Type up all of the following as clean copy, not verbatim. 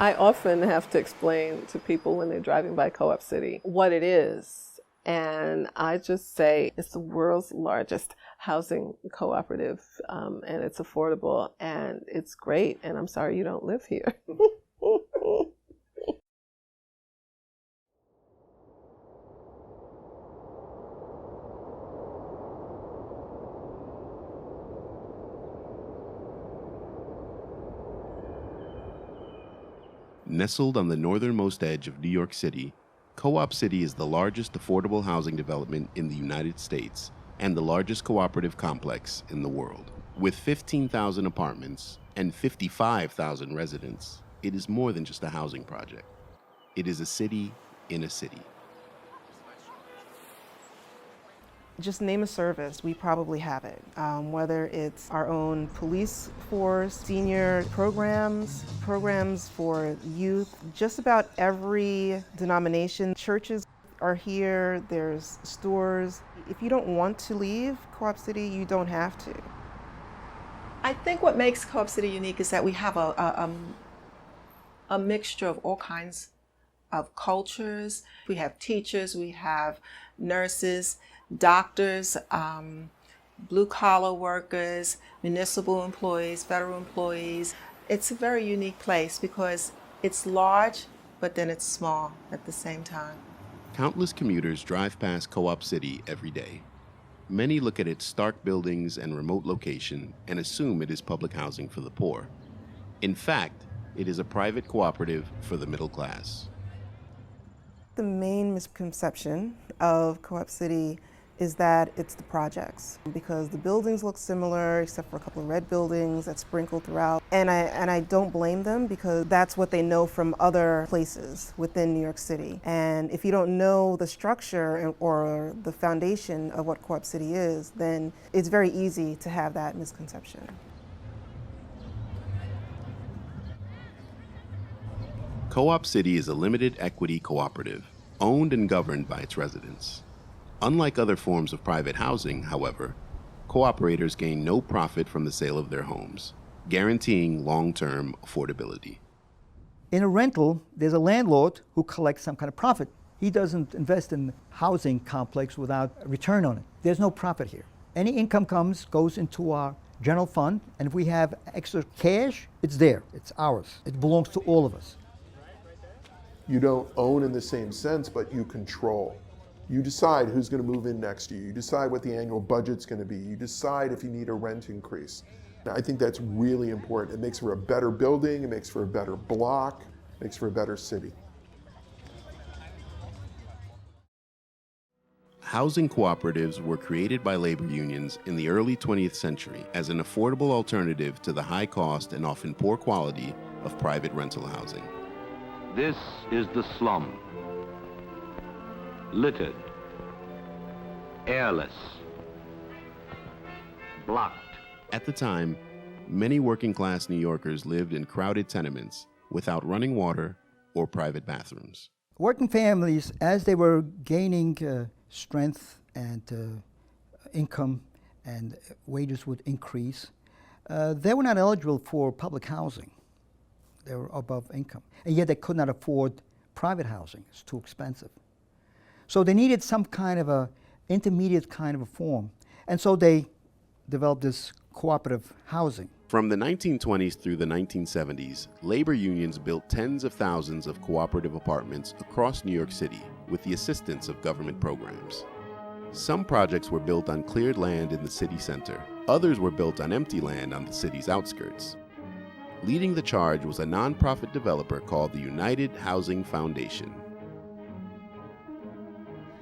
I often have to explain to people when they're driving by Co-op City what it is. And I just say it's the world's largest housing cooperative, and it's affordable, and it's great, and I'm sorry you don't live here. Nestled on the northernmost edge of New York City, Co-op City is the largest affordable housing development in the United States and the largest cooperative complex in the world. With 15,000 apartments and 55,000 residents, it is more than just a housing project. It is a city in a city. Just name a service, we probably have it. Whether it's our own police force, senior programs for youth, just about every denomination. Churches are here, there's stores. If you don't want to leave Co-op City, you don't have to. I think what makes Co-op City unique is that we have a mixture of all kinds of cultures. We have teachers, we have nurses, doctors, blue-collar workers, municipal employees, federal employees. It's a very unique place because it's large, but then it's small at the same time. Countless commuters drive past Co-op City every day. Many look at its stark buildings and remote location and assume it is public housing for the poor. In fact, it is a private cooperative for the middle class. The main misconception of Co-op City is that it's the projects, because the buildings look similar except for a couple of red buildings that sprinkle throughout. And I don't blame them, because that's what they know from other places within New York City. And if you don't know the structure or the foundation of what Co-op City is, then it's very easy to have that misconception. Co-op City is a limited equity cooperative, owned and governed by its residents. Unlike other forms of private housing, however, cooperators gain no profit from the sale of their homes, guaranteeing long-term affordability. In a rental, there's a landlord who collects some kind of profit. He doesn't invest in housing complex without a return on it. There's no profit here. Any income goes into our general fund, and if we have extra cash, it's there. It's ours. It belongs to all of us. You don't own in the same sense, but you control. You decide who's going to move in next to you. You decide what the annual budget's going to be. You decide if you need a rent increase. And I think that's really important. It makes for a better building, it makes for a better block, it makes for a better city. Housing cooperatives were created by labor unions in the early 20th century as an affordable alternative to the high cost and often poor quality of private rental housing. This is the slum. Littered, airless, blocked. At the time, many working-class New Yorkers lived in crowded tenements without running water or private bathrooms. Working families, as they were gaining strength and income, and wages would increase, they were not eligible for public housing. They were above income, and yet they could not afford private housing. It's too expensive. So they needed some kind of a intermediate kind of a form, and so they developed this cooperative housing. From the 1920s through the 1970s, labor unions built tens of thousands of cooperative apartments across New York City with the assistance of government programs. Some projects were built on cleared land in the city center. Others were built on empty land on the city's outskirts. Leading the charge was a nonprofit developer called the United Housing Foundation.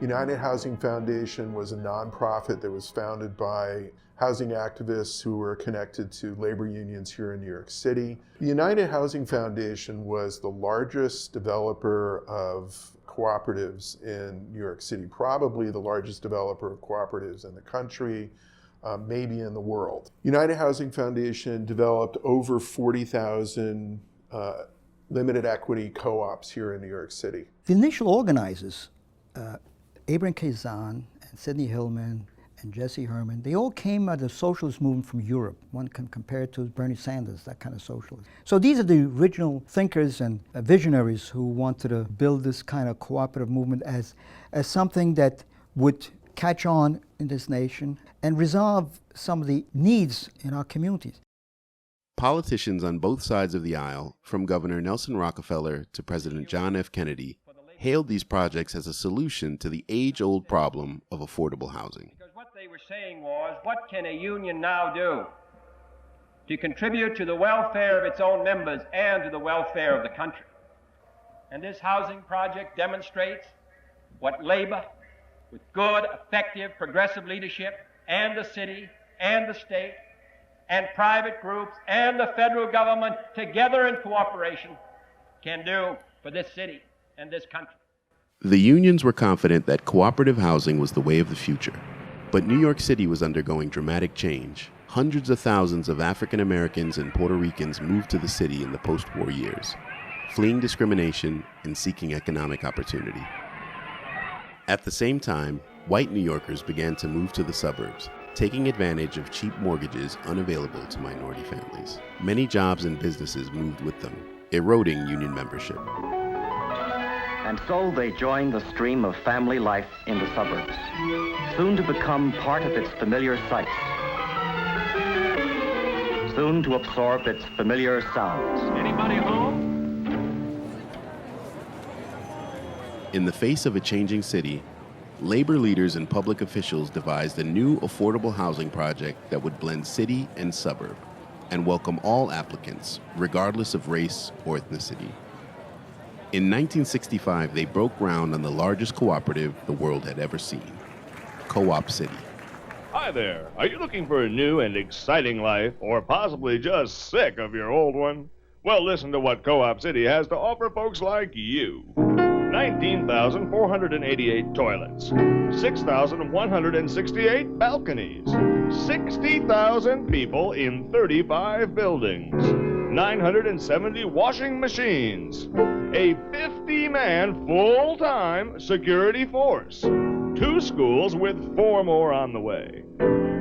United Housing Foundation was a nonprofit that was founded by housing activists who were connected to labor unions here in New York City. The United Housing Foundation was the largest developer of cooperatives in New York City, probably the largest developer of cooperatives in the country, maybe in the world. United Housing Foundation developed over 40,000 limited equity co-ops here in New York City. The initial organizers, Abraham Kazan and Sidney Hillman and Jesse Herman, they all came out of the socialist movement from Europe. One can compare it to Bernie Sanders, that kind of socialist. So these are the original thinkers and visionaries who wanted to build this kind of cooperative movement as something that would catch on in this nation and resolve some of the needs in our communities. Politicians on both sides of the aisle, from Governor Nelson Rockefeller to President John F. Kennedy, hailed these projects as a solution to the age-old problem of affordable housing. Because what they were saying was, what can a union now do to contribute to the welfare of its own members and to the welfare of the country? And this housing project demonstrates what labor, with good, effective, progressive leadership, and the city, and the state, and private groups, and the federal government, together in cooperation, can do for this city and this country. The unions were confident that cooperative housing was the way of the future. But New York City was undergoing dramatic change. Hundreds of thousands of African Americans and Puerto Ricans moved to the city in the post-war years, fleeing discrimination and seeking economic opportunity. At the same time, white New Yorkers began to move to the suburbs, taking advantage of cheap mortgages unavailable to minority families. Many jobs and businesses moved with them, eroding union membership. And so they joined the stream of family life in the suburbs, soon to become part of its familiar sights, soon to absorb its familiar sounds. Anybody home? In the face of a changing city, labor leaders and public officials devised a new affordable housing project that would blend city and suburb and welcome all applicants, regardless of race or ethnicity. In 1965, they broke ground on the largest cooperative the world had ever seen, Co-op City. Hi there. Are you looking for a new and exciting life, or possibly just sick of your old one? Well, listen to what Co-op City has to offer folks like you. 19,488 toilets, 6,168 balconies, 60,000 people in 35 buildings, 970 washing machines, a 50-man full-time security force, 2 schools with 4 more on the way,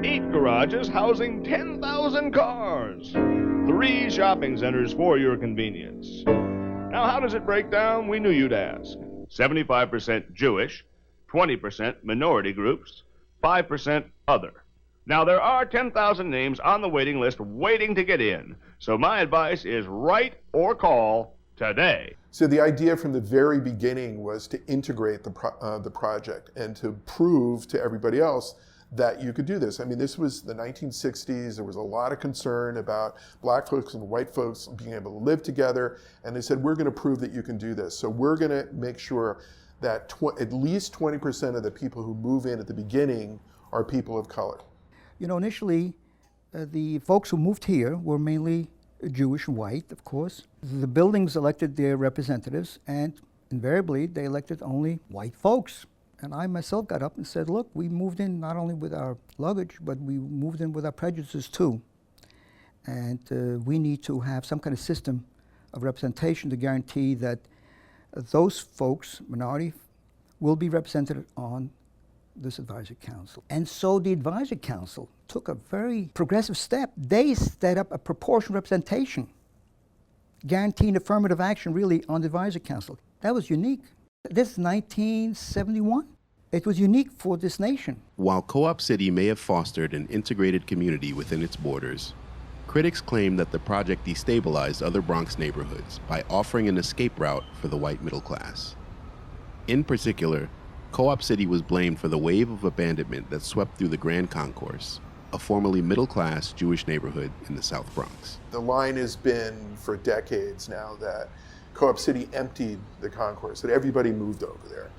8 garages housing 10,000 cars, 3 shopping centers for your convenience. Now, how does it break down? We knew you'd ask. 75% Jewish, 20% minority groups, 5% other. Now, there are 10,000 names on the waiting list waiting to get in, so my advice is write or call today. So the idea from the very beginning was to integrate the project and to prove to everybody else that you could do this. I mean, this was the 1960s. There was a lot of concern about black folks and white folks being able to live together. And they said, we're going to prove that you can do this. So we're going to make sure that at least 20% of the people who move in at the beginning are people of color. You know, initially, the folks who moved here were mainly Jewish and white, of course. The buildings elected their representatives, and invariably, they elected only white folks. And I myself got up and said, look, we moved in not only with our luggage, but we moved in with our prejudices too. And we need to have some kind of system of representation to guarantee that those folks, minority, will be represented on this advisory council. And so the advisory council took a very progressive step. They set up a proportional representation, guaranteeing affirmative action really on the advisory council. That was unique. This is 1971. It was unique for this nation. While Co-op City may have fostered an integrated community within its borders, critics claim that the project destabilized other Bronx neighborhoods by offering an escape route for the white middle class. In particular, Co-op City was blamed for the wave of abandonment that swept through the Grand Concourse, a formerly middle-class Jewish neighborhood in the South Bronx. The line has been for decades now that Co-op City emptied the concourse, that everybody moved over there.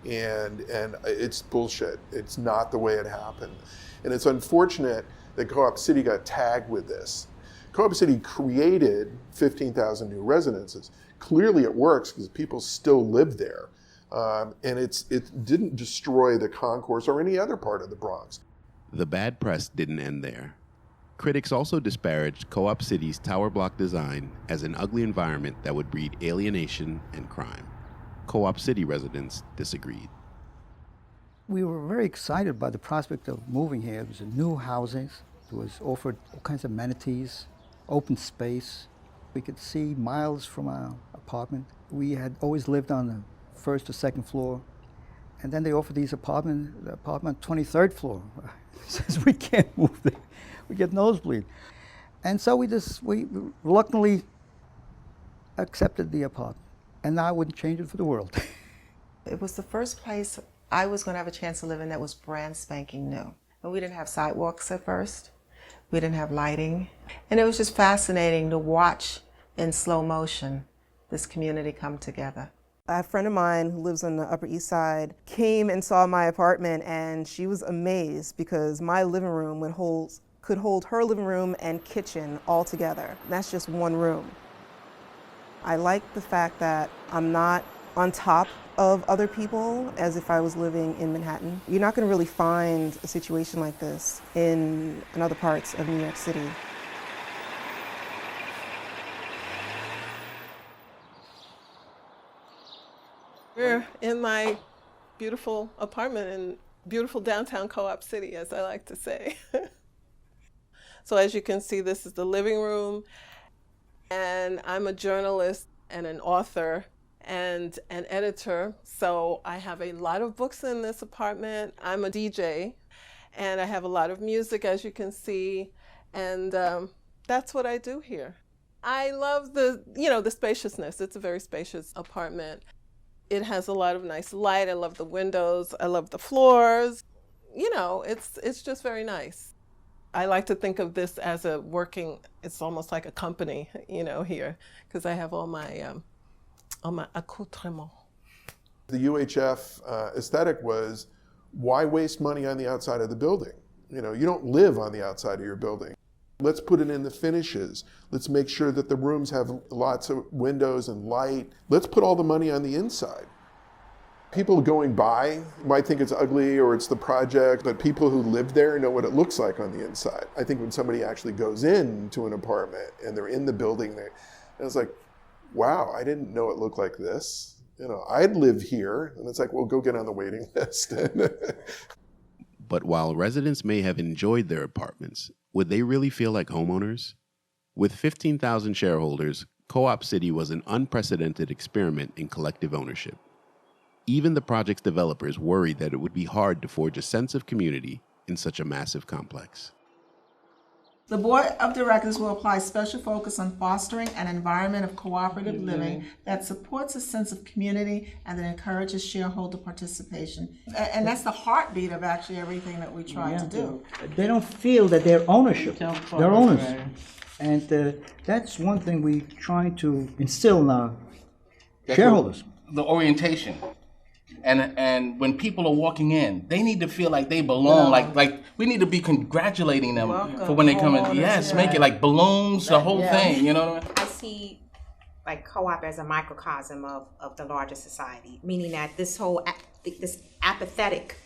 And it's bullshit. It's not the way it happened. And it's unfortunate that Co-op City got tagged with this. Co-op City created 15,000 new residences. Clearly it works because people still live there. And it didn't destroy the concourse or any other part of the Bronx. The bad press didn't end there. Critics also disparaged Co-op City's tower block design as an ugly environment that would breed alienation and crime. Co-op City residents disagreed. We were very excited by the prospect of moving here. It was a new housing. It was offered all kinds of amenities, open space. We could see miles from our apartment. We had always lived on the first or second floor. And then they offered the apartment 23rd floor. Says we can't move there. We get nosebleed. And so we reluctantly accepted the apartment. And I wouldn't change it for the world. It was the first place I was going to have a chance to live in that was brand spanking new. And we didn't have sidewalks at first. We didn't have lighting. And it was just fascinating to watch in slow motion this community come together. A friend of mine who lives on the Upper East Side came and saw my apartment, and she was amazed because my living room could hold her living room and kitchen all together. That's just one room. I like the fact that I'm not on top of other people as if I was living in Manhattan. You're not going to really find a situation like this in other parts of New York City. We're in my beautiful apartment in beautiful downtown Co-op City, as I like to say. So as you can see, this is the living room, and I'm a journalist and an author and an editor, so I have a lot of books in this apartment. I'm a DJ, and I have a lot of music, as you can see, and that's what I do here. I love the spaciousness. It's a very spacious apartment. It has a lot of nice light. I love the windows. I love the floors. It's just very nice. I like to think of this as it's almost like a company, here, because I have all my accoutrements. The UHF aesthetic was, why waste money on the outside of the building? You don't live on the outside of your building. Let's put it in the finishes. Let's make sure that the rooms have lots of windows and light. Let's put all the money on the inside. People going by might think it's ugly or it's the project, but people who live there know what it looks like on the inside. I think when somebody actually goes into an apartment and they're in the building, it's like, wow, I didn't know it looked like this. I'd live here. And it's like, well, go get on the waiting list. But while residents may have enjoyed their apartments, would they really feel like homeowners? With 15,000 shareholders, Co-op City was an unprecedented experiment in collective ownership. Even the project's developers worried that it would be hard to forge a sense of community in such a massive complex. The Board of Directors will apply special focus on fostering an environment of cooperative living that supports a sense of community and that encourages shareholder participation. And that's the heartbeat of actually everything that we try to do. They don't feel that they're ownership. They're owners. And that's one thing we try to instill in our shareholders. The orientation. And when people are walking in, they need to feel like they belong. Like we need to be congratulating them for when they come in. Yes, make it like balloons, the whole thing. You know what I mean? I see like co-op as a microcosm of the larger society, meaning that this apathetic,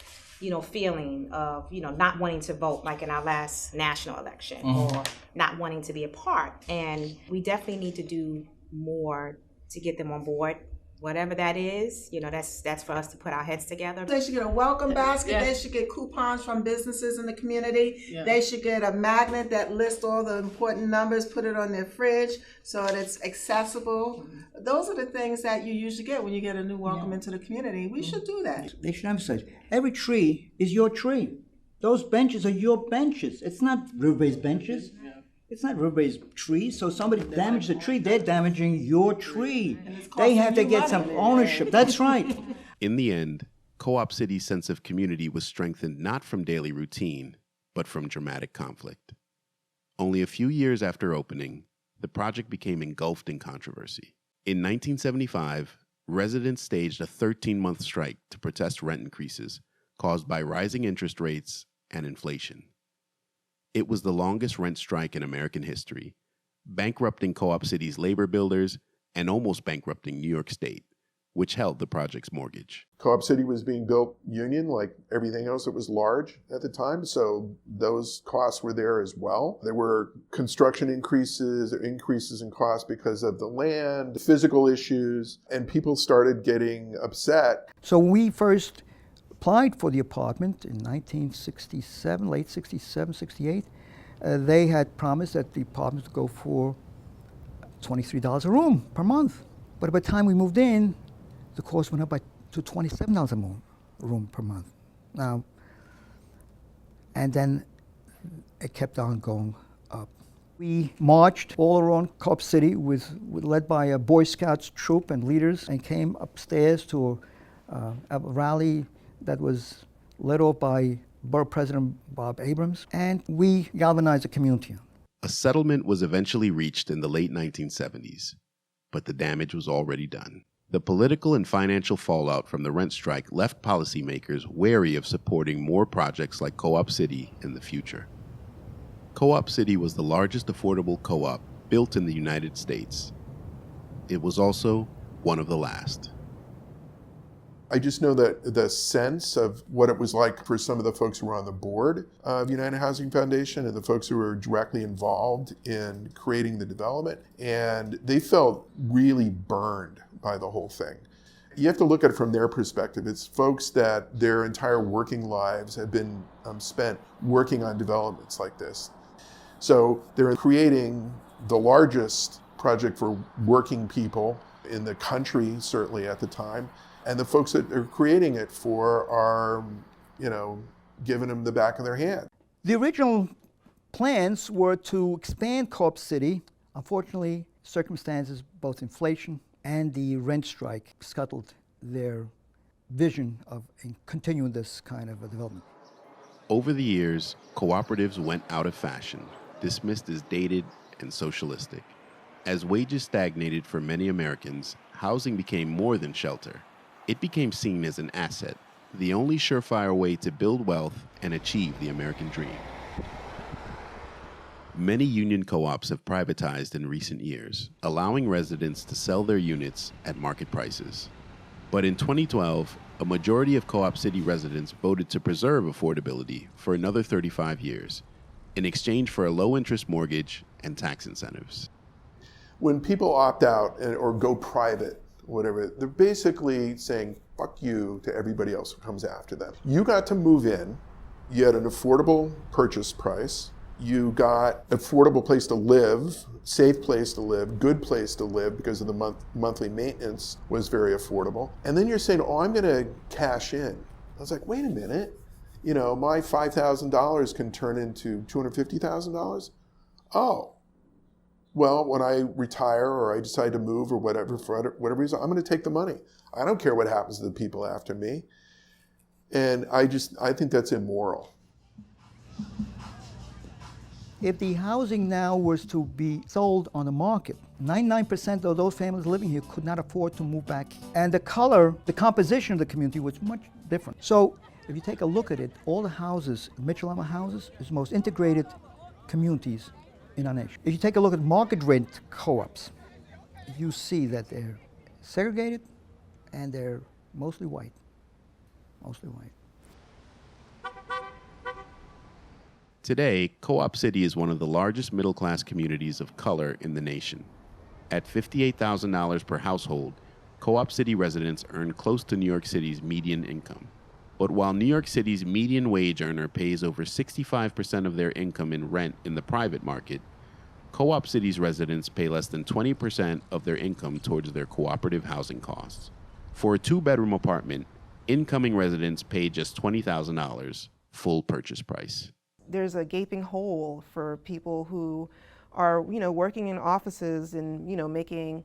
feeling of not wanting to vote, like in our last national election, or not wanting to be a part. And we definitely need to do more to get them on board. Whatever that is, that's for us to put our heads together. They should get a welcome basket. They should get coupons from businesses in the community. They should get a magnet that lists all the important numbers, put it on their fridge so that it's accessible. Those are the things that you usually get when you get a new welcome into the community. We should do that. They should emphasize, every tree is your tree. Those benches are your benches. It's not river-based benches. It's not river-based trees, so somebody damages a tree, they're damaging your tree. They have to get some ownership. That's right. In the end, Co-op City's sense of community was strengthened not from daily routine, but from dramatic conflict. Only a few years after opening, the project became engulfed in controversy. In 1975, residents staged a 13-month strike to protest rent increases caused by rising interest rates and inflation. It was the longest rent strike in American history, bankrupting Co-op City's labor builders and almost bankrupting New York State, which held the project's mortgage. Co-op City was being built union like everything else that was large at the time, so those costs were there as well. There were construction increases in cost because of the land, physical issues, and people started getting upset. So we first applied for the apartment in 1967, late 67, 68, they had promised that the apartment would go for $23 a room per month. But by the time we moved in, the cost went up to $27 a room per month. Now, and then it kept on going up. We marched all around Co-op City led by a Boy Scouts troop and leaders, and came upstairs to a rally that was led off by Borough President Bob Abrams, and we galvanized the community. A settlement was eventually reached in the late 1970s, but the damage was already done. The political and financial fallout from the rent strike left policymakers wary of supporting more projects like Co-op City in the future. Co-op City was the largest affordable co-op built in the United States. It was also one of the last. I just know that the sense of what it was like for some of the folks who were on the board of United Housing Foundation and the folks who were directly involved in creating the development, and they felt really burned by the whole thing. You have to look at it from their perspective. It's folks that their entire working lives have been spent working on developments like this. So they're creating the largest project for working people in the country, certainly at the time. And the folks that they're creating it for are, giving them the back of their hand. The original plans were to expand Co-op City. Unfortunately, circumstances, both inflation and the rent strike, scuttled their vision of continuing this kind of a development. Over the years, cooperatives went out of fashion, dismissed as dated and socialistic. As wages stagnated for many Americans, housing became more than shelter. It became seen as an asset, the only surefire way to build wealth and achieve the American dream. Many union co-ops have privatized in recent years, allowing residents to sell their units at market prices. But in 2012, a majority of Co-op City residents voted to preserve affordability for another 35 years, in exchange for a low-interest mortgage and tax incentives. When people opt out or go private, whatever, they're basically saying, fuck you to everybody else who comes after them. You got to move in, you had an affordable purchase price, you got an affordable place to live, safe place to live, good place to live because of the monthly maintenance was very affordable. And then you're saying, oh, I'm gonna cash in. I was like, wait a minute, my $5,000 can turn into $250,000? Oh. Well, when I retire or I decide to move or whatever, for whatever reason, I'm going to take the money. I don't care what happens to the people after me. And I think that's immoral. If the housing now was to be sold on the market, 99% of those families living here could not afford to move back. And the composition of the community was much different. So if you take a look at it, all the houses, Mitchell-Lama houses, is the most integrated communities in our nation. If you take a look at market rate co-ops, you see that they're segregated and they're mostly white. Mostly white. Today, Co-op City is one of the largest middle-class communities of color in the nation. At $58,000 per household, Co-op City residents earn close to New York City's median income. But while New York City's median wage earner pays over 65% of their income in rent in the private market, Co-op City's residents pay less than 20% of their income towards their cooperative housing costs. For a 2-bedroom apartment, incoming residents pay just $20,000, full purchase price. There's a gaping hole for people who are, working in offices and, making,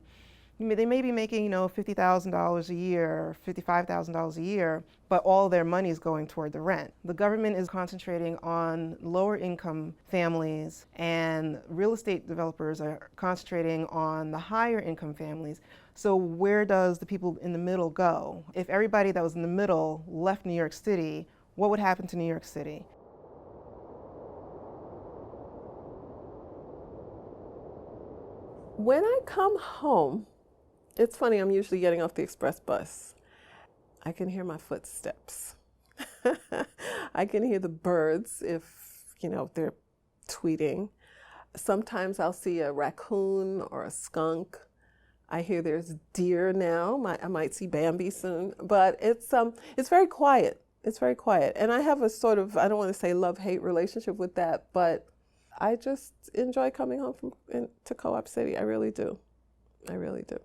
they may be making, $50,000 a year, $55,000 a year, but all their money is going toward the rent. The government is concentrating on lower income families, and real estate developers are concentrating on the higher income families. So where does the people in the middle go? If everybody that was in the middle left New York City, what would happen to New York City? When I come home, it's funny, I'm usually getting off the express bus. I can hear my footsteps. I can hear the birds if, they're tweeting. Sometimes I'll see a raccoon or a skunk. I hear there's deer now. I might see Bambi soon, but it's very quiet. It's very quiet. And I have a sort of, I don't want to say love-hate relationship with that, but I just enjoy coming home to Co-op City. I really do. I really do.